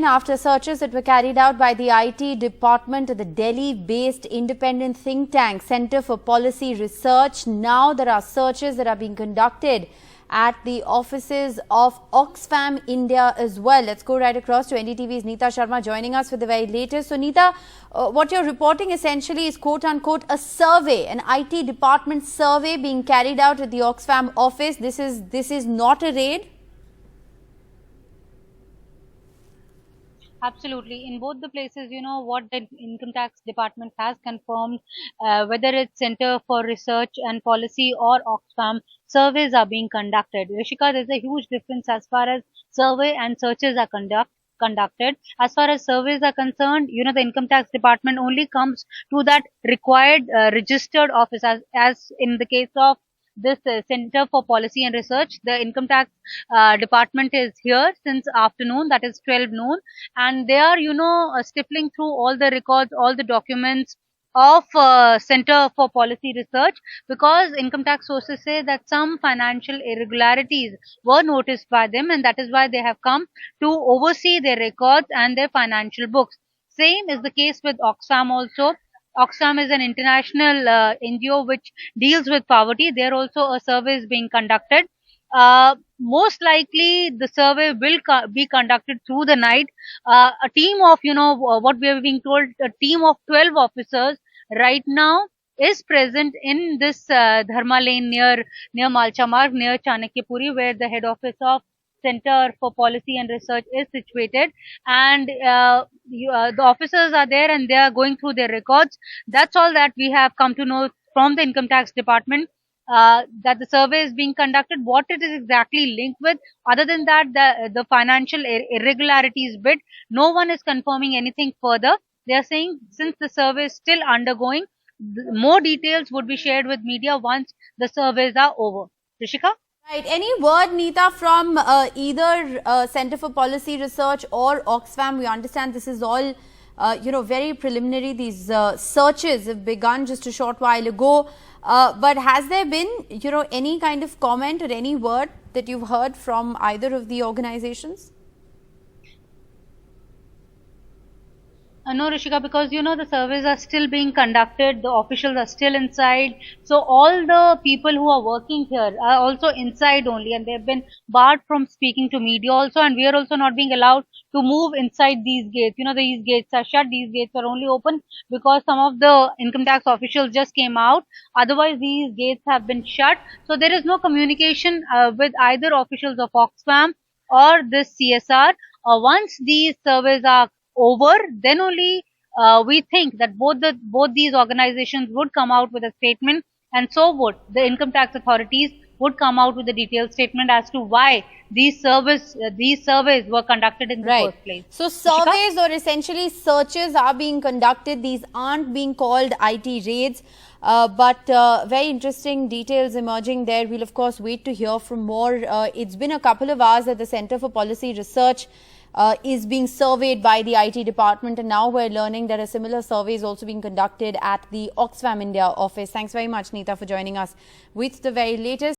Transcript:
again after searches that were carried out by the IT department of the Delhi-based independent think tank Centre for Policy Research. Now there are searches that are being conducted at the offices of Oxfam India as well. Let's go right across to NDTV's Neeta Sharma joining us for the very latest. So Neeta, what you're reporting essentially is quote-unquote a survey, an IT department survey being carried out at the Oxfam office. This is not a raid? Absolutely. In both the places, what the income tax department has confirmed, whether it's Center for Research and Policy or Oxfam, surveys are being conducted. Rishika, there's a huge difference as far as survey and searches are conducted. As far as surveys are concerned, the income tax department only comes to that required registered office, as in the case of this Center for Policy and Research. The income tax department is here since afternoon, that is 12 noon, and they are stifling through all the records, all the documents of Center for Policy Research, because income tax sources say that some financial irregularities were noticed by them, and that is why they have come to oversee their records and their financial books. Same is the case with Oxfam also. Oxfam is an international NGO which deals with poverty. There also a survey is being conducted. Most likely the survey will be conducted through the night. A team of, what we are being told, a team of 12 officers right now is present in this Dharma lane near Malcha Marg, near Chanakyapuri, where the head office of Center for Policy and Research is situated, and the officers are there and they are going through their records. That's all that we have come to know from the income tax department, that the survey is being conducted. What it is exactly linked with, other than that, the financial irregularities bit, no one is confirming anything further. They are saying since the survey is still undergoing, more details would be shared with media once the surveys are over. Rishika? Right. Any word, Neeta, from either Center for Policy Research or Oxfam? We understand this is all, very preliminary. These searches have begun just a short while ago. But has there been, any kind of comment or any word that you've heard from either of the organizations? No, Rishika, because the surveys are still being conducted, the officials are still inside. So all the people who are working here are also inside only, and they have been barred from speaking to media also, and we are also not being allowed to move inside these gates. These gates are shut, these gates are only open because some of the income tax officials just came out. Otherwise, these gates have been shut. So there is no communication with either officials of Oxfam or this CSR. Once these surveys are over, then only we think that both these organizations would come out with a statement, and so would the income tax authorities would come out with a detailed statement as to why these surveys were conducted in the first place. So surveys or essentially searches are being conducted. These aren't being called IT raids, but very interesting details emerging there. We'll of course wait to hear from more. It's been a couple of hours that the Center for Policy Research is being surveyed by the IT department, and now we're learning that a similar survey is also being conducted at the Oxfam India office. Thanks very much, Neeta, for joining us with the very latest.